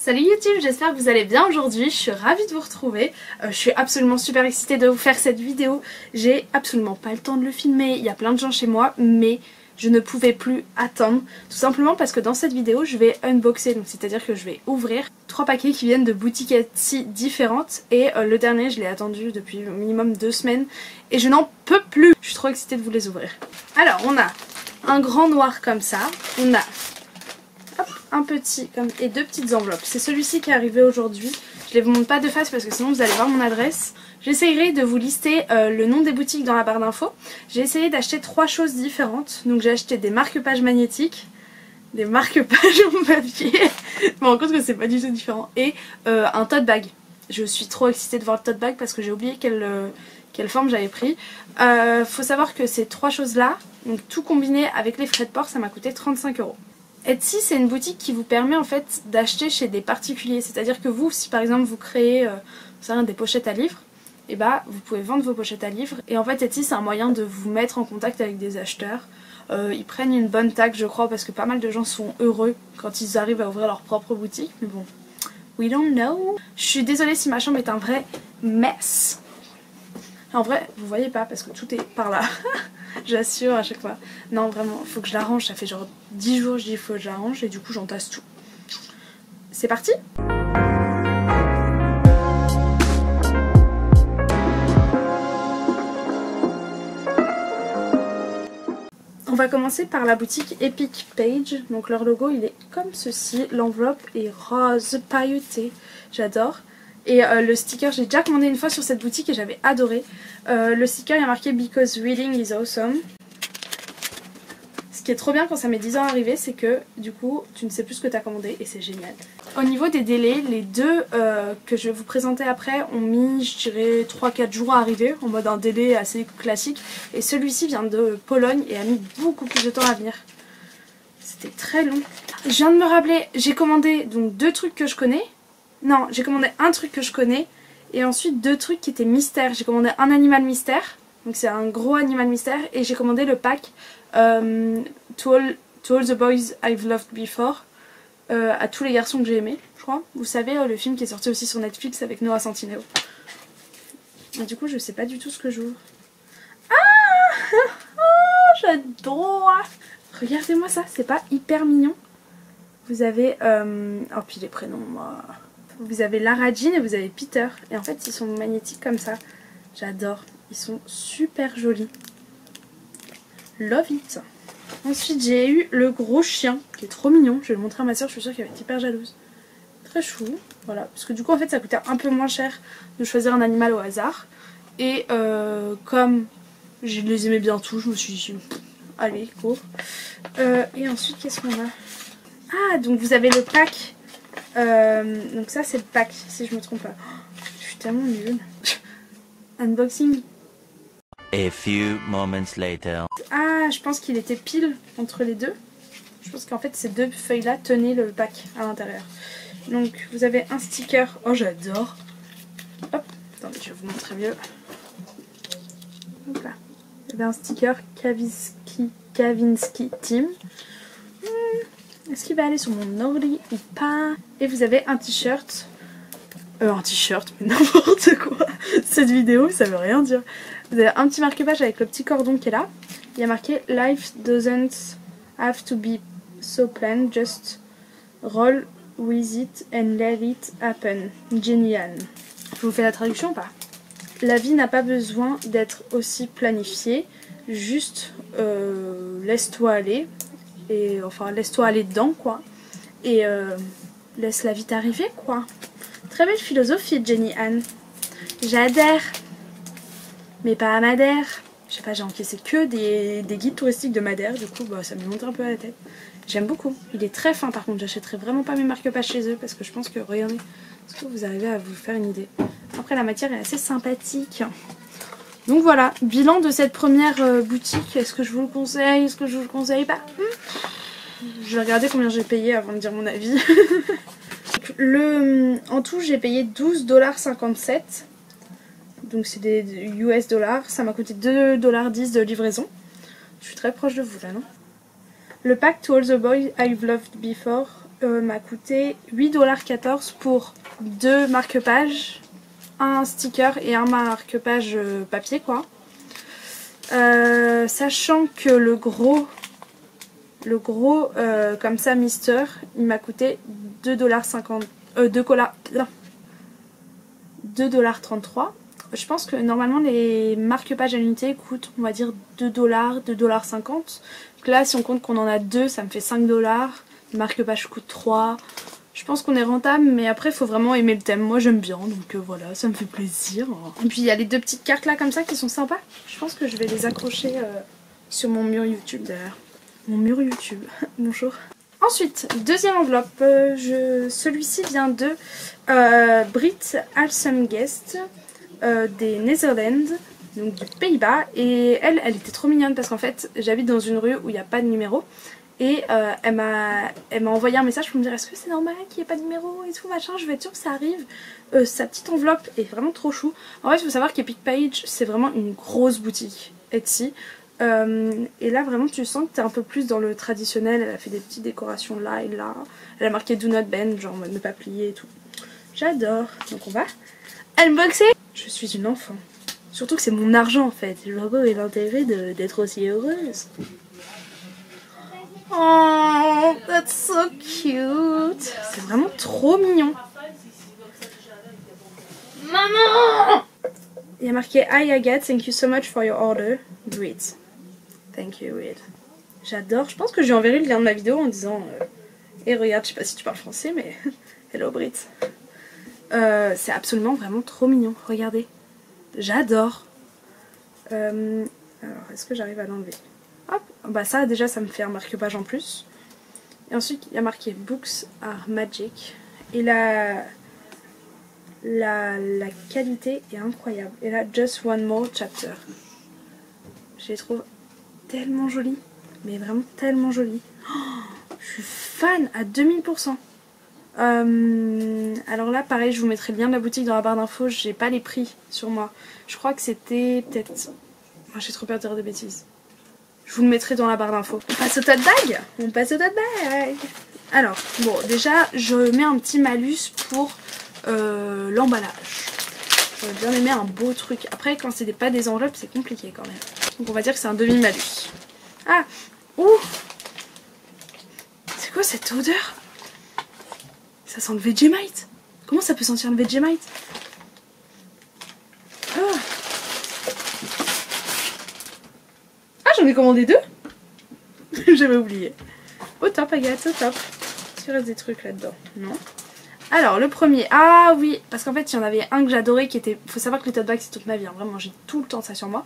Salut YouTube, j'espère que vous allez bien aujourd'hui, je suis ravie de vous retrouver, je suis absolument super excitée de vous faire cette vidéo, j'ai absolument pas le temps de le filmer, il y a plein de gens chez moi, mais je ne pouvais plus attendre, tout simplement parce que dans cette vidéo je vais unboxer, donc c'est-à-dire que je vais ouvrir 3 paquets qui viennent de boutiques Etsy différentes et le dernier je l'ai attendu depuis au minimum 2 semaines et je n'en peux plus, je suis trop excitée de vous les ouvrir. Alors on a un grand noir comme ça, on a un petit et 2 petites enveloppes. C'est celui-ci qui est arrivé aujourd'hui. Je ne les vous montre pas de face parce que sinon vous allez voir mon adresse. J'essayerai de vous lister le nom des boutiques dans la barre d'infos. J'ai essayé d'acheter 3 choses différentes. Donc j'ai acheté des marque-pages magnétiques, des marque-pages en papier. Je me rends compte que c'est pas du tout différent. Et un tote bag. Je suis trop excitée de voir le tote bag parce que j'ai oublié quelle forme j'avais pris. Faut savoir que ces 3 choses là, donc tout combiné avec les frais de port, ça m'a coûté 35 €. Etsy, c'est une boutique qui vous permet en fait d'acheter chez des particuliers, c'est-à-dire que vous, si par exemple vous créez des pochettes à livres, et bah vous pouvez vendre vos pochettes à livres. Et en fait Etsy, c'est un moyen de vous mettre en contact avec des acheteurs. Ils prennent une bonne taxe, je crois, parce que pas mal de gens sont heureux quand ils arrivent à ouvrir leur propre boutique, mais bon, we don't know. Je suis désolée si ma chambre est un vrai mess. En vrai, vous voyez pas parce que tout est par là. J'assure à chaque fois. Non, vraiment, il faut que je l'arrange. Ça fait genre 10 jours que je dis il faut que je l'arrange et du coup j'entasse tout. C'est parti! On va commencer par la boutique Epic Page. Donc leur logo il est comme ceci. L'enveloppe est rose pailleté. J'adore. Et le sticker, j'ai déjà commandé une fois sur cette boutique et j'avais adoré. Le sticker il y a marqué Because reading is awesome. Ce qui est trop bien quand ça met 10 ans à arriver, c'est que du coup tu ne sais plus ce que tu as commandé et c'est génial. Au niveau des délais, les deux que je vais vous présenter après ont mis, je dirais, 3-4 jours à arriver, en mode un délai assez classique. Et celui-ci vient de Pologne et a mis beaucoup plus de temps à venir. C'était très long. Je viens de me rappeler, j'ai commandé donc 2 trucs que je connais. Non, j'ai commandé un truc que je connais et ensuite 2 trucs qui étaient mystères. J'ai commandé un animal mystère, donc c'est un gros animal mystère, et j'ai commandé le pack to all the boys I've loved before, à tous les garçons que j'ai aimés, je crois. Vous savez, le film qui est sorti aussi sur Netflix avec Noah Centineo. Et du coup, je sais pas du tout ce que j'ouvre. Ah oh, j'adore. Regardez-moi ça, c'est pas hyper mignon? Vous avez, oh puis les prénoms, moi... Vous avez Lara Jean et vous avez Peter. Et en fait, ils sont magnétiques comme ça. J'adore. Ils sont super jolis. Love it. Ensuite, j'ai eu le gros chien, qui est trop mignon. Je vais le montrer à ma soeur, je suis sûre qu'elle va être hyper jalouse. Très chou. Voilà. Parce que du coup, en fait, ça coûtait un peu moins cher de choisir un animal au hasard. Et comme je les aimais bien tous, je me suis dit, allez, go. Et ensuite, qu'est-ce qu'on a? Ah, donc vous avez le pack. Donc ça c'est le pack si je me trompe pas. Oh, je suis tellement nulle. Unboxing. A few moments later. Ah, je pense qu'il était pile entre les deux. Je pense qu'en fait ces 2 feuilles là tenaient le pack à l'intérieur. Donc vous avez un sticker. Oh j'adore. Hop, attendez je vais vous montrer mieux. Hop là. Vous avez un sticker Kavinsky Team. Est-ce qu'il va aller sur mon ordi ou pas? Et vous avez un t-shirt. Un t-shirt, mais n'importe quoi. Cette vidéo, ça veut rien dire. Vous avez un petit marque-page avec le petit cordon qui est là. Il y a marqué Life doesn't have to be so planned, just roll with it and let it happen. Génial. Je vous fais la traduction ou pas? La vie n'a pas besoin d'être aussi planifiée. Juste laisse-toi aller. Et enfin laisse-toi aller dedans quoi. Et laisse la vie t'arriver quoi. Très belle philosophie Jenny Anne. J'adhère. Mais pas à Madère. Je sais pas, j'ai encaissé que des guides touristiques de Madère. Du coup bah, ça me monte un peu à la tête. J'aime beaucoup. Il est très fin par contre. J'achèterai vraiment pas mes marque-pages chez eux. Parce que je pense que regardez. Est-ce que vous arrivez à vous faire une idée? Après la matière est assez sympathique. Donc voilà, bilan de cette première boutique. Est-ce que je vous le conseille? Est-ce que je vous le conseille pas? Je vais regarder combien j'ai payé avant de dire mon avis. En tout, j'ai payé 12,57 $. Donc c'est des US dollars. Ça m'a coûté 2,10 $ de livraison. Je suis très proche de vous là, non? Le pack To All the Boys I've Loved Before m'a coûté 8,14 $ pour 2 marque-pages, un sticker et un marque-page papier quoi. Sachant que le gros comme ça Mister, il m'a coûté 2,50 $, 2,33 $. Je pense que normalement les marque-pages à l'unité coûtent on va dire 2 $, 2,50 $. Donc là si on compte qu'on en a deux, ça me fait 5 $. Le marque-page coûte 3. Je pense qu'on est rentable, mais après il faut vraiment aimer le thème. Moi j'aime bien, donc voilà, ça me fait plaisir. Et puis il y a les deux petites cartes là comme ça qui sont sympas. Je pense que je vais les accrocher sur mon mur YouTube d'ailleurs. Mon mur YouTube, bonjour. Ensuite, deuxième enveloppe, celui-ci vient de Brit Alsemguest des Netherlands, donc du Pays-Bas. Et elle était trop mignonne parce qu'en fait j'habite dans une rue où il n'y a pas de numéro. Et elle m'a envoyé un message pour me dire est-ce que c'est normal qu'il n'y ait pas de numéro et tout machin, je vais être sûre que ça arrive. Sa petite enveloppe est vraiment trop chou. En fait il faut savoir qu'Epic Page c'est vraiment une grosse boutique Etsy. Et là vraiment tu sens que tu es un peu plus dans le traditionnel. Elle a fait des petites décorations là et là. Elle a marqué do not bend, genre ne pas plier et tout. J'adore. Donc on va unboxer. Je suis une enfant. Surtout que c'est mon argent en fait. Je vois pas l'intérêt d'être aussi heureuse. Oh, that's so cute. C'est vraiment trop mignon. Maman! Il y a marqué Hi Agathe, thank you so much for your order. Great. Thank you, Reed. J'adore. Je pense que j'ai enverrai le lien de ma vidéo en disant hey, regarde, je sais pas si tu parles français, mais hello Brit. C'est absolument vraiment trop mignon. Regardez. J'adore. Alors, est-ce que j'arrive à l'enlever? Hop, bah ça déjà ça me fait un marque-page en plus. Et ensuite il y a marqué Books are Magic. Et la qualité est incroyable. Et là, Just One More Chapter. Je les trouve tellement jolies. Mais vraiment tellement jolies. Oh, je suis fan à 2000%. Alors là pareil je vous mettrai le lien de la boutique dans la barre d'infos. J'ai pas les prix sur moi. Je crois que c'était peut-être... Oh, j'ai trop peur de dire des bêtises. Je vous le mettrai dans la barre d'infos. On passe au tote bag. On passe au tote bag. Alors, bon, déjà, je mets un petit malus pour l'emballage. J'aurais bien aimé un beau truc. Après, quand c'est pas des enveloppes, c'est compliqué quand même. Donc on va dire que c'est un demi-malus. Ah, ouh, c'est quoi cette odeur? Ça sent le Vegemite. Comment ça peut sentir le Vegemite? Oh. J'en ai commandé deux. J'avais oublié. Au top Agathe, au top. Est-ce qu'il reste des trucs là-dedans? Non. Alors le premier, ah oui, parce qu'en fait il y en avait un que j'adorais qui était... Faut savoir que les tote bags c'est toute ma vie, hein. Vraiment j'ai tout le temps ça sur moi.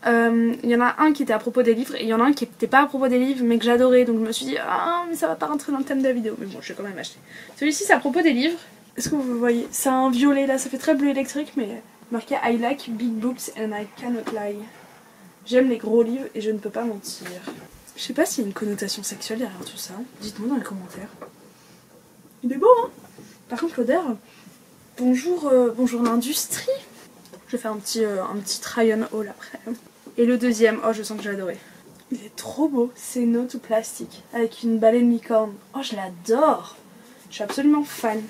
Il y en a un qui était à propos des livres et il y en a un qui n'était pas à propos des livres mais que j'adorais. Donc je me suis dit, ah mais ça va pas rentrer dans le thème de la vidéo. Mais bon, je vais quand même acheter. Celui-ci c'est à propos des livres. Est-ce que vous voyez? C'est un violet là, ça fait très bleu électrique mais marqué I like big books and I cannot lie. J'aime les gros livres et je ne peux pas mentir. Je sais pas s'il y a une connotation sexuelle derrière tout ça. Dites-moi dans les commentaires. Il est beau hein. Par contre l'odeur... Bonjour, bonjour l'industrie. Je vais faire un petit try on haul après. Et le deuxième, oh je sens que j'ai adoré. Il est trop beau, c'est No to Plastic avec une baleine licorne. Oh je l'adore. Je suis absolument fan.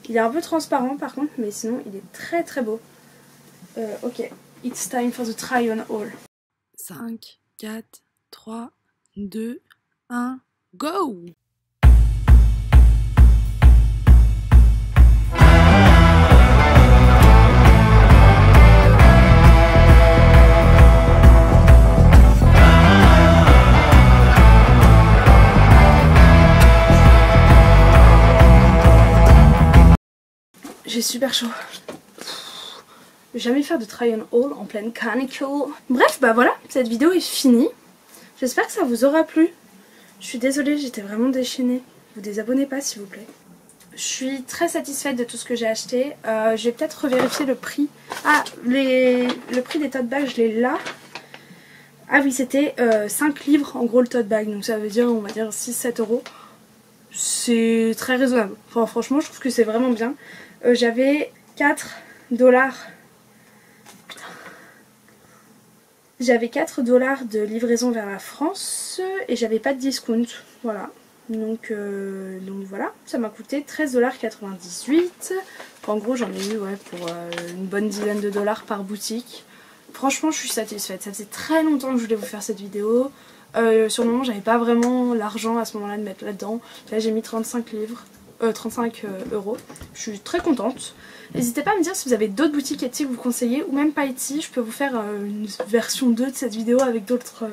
Il est un peu transparent par contre, mais sinon il est très très beau. Ok, it's time for the try on haul. 5, 4, 3, 2, 1, go! J'ai super chaud. Je vais jamais faire de try on haul en pleine canicule. Bref, bah voilà, cette vidéo est finie. J'espère que ça vous aura plu. Je suis désolée, j'étais vraiment déchaînée. Vous désabonnez pas s'il vous plaît. Je suis très satisfaite de tout ce que j'ai acheté. Je vais peut-être revérifier le prix. Ah, le prix des tote bags, je l'ai là. Ah oui, c'était 5 livres en gros le tote bag. Donc ça veut dire, on va dire 6-7 €. C'est très raisonnable. Enfin, franchement, je trouve que c'est vraiment bien. J'avais 4 $. J'avais 4 $ de livraison vers la France et j'avais pas de discount. Voilà. Donc voilà, ça m'a coûté 13,98 $. En gros j'en ai eu pour une bonne dizaine de dollars par boutique. Franchement je suis satisfaite, ça faisait très longtemps que je voulais vous faire cette vidéo. Sur le moment j'avais pas vraiment l'argent à ce moment là de mettre là-dedans. Là j'ai mis 35 €. Je suis très contente. N'hésitez pas à me dire si vous avez d'autres boutiques Etsy que vous conseillez ou même pas Etsy. Je peux vous faire une version 2 de cette vidéo avec d'autres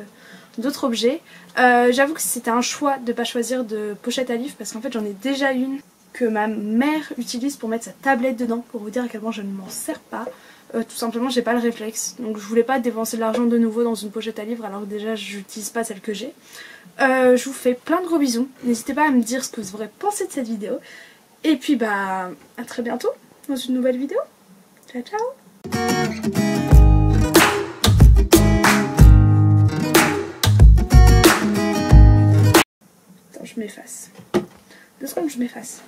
objets. J'avoue que c'était un choix de ne pas choisir de pochette à livres parce qu'en fait j'en ai déjà une que ma mère utilise pour mettre sa tablette dedans, pour vous dire à quel point je ne m'en sers pas. Tout simplement j'ai pas le réflexe, donc je voulais pas dépenser de l'argent de nouveau dans une pochette à livres alors que déjà j'utilise pas celle que j'ai. Je vous fais plein de gros bisous, n'hésitez pas à me dire ce que vous aurez pensé de cette vidéo. Et puis bah à très bientôt dans une nouvelle vidéo. Ciao ciao. Attends, je m'efface. 2 secondes, je m'efface.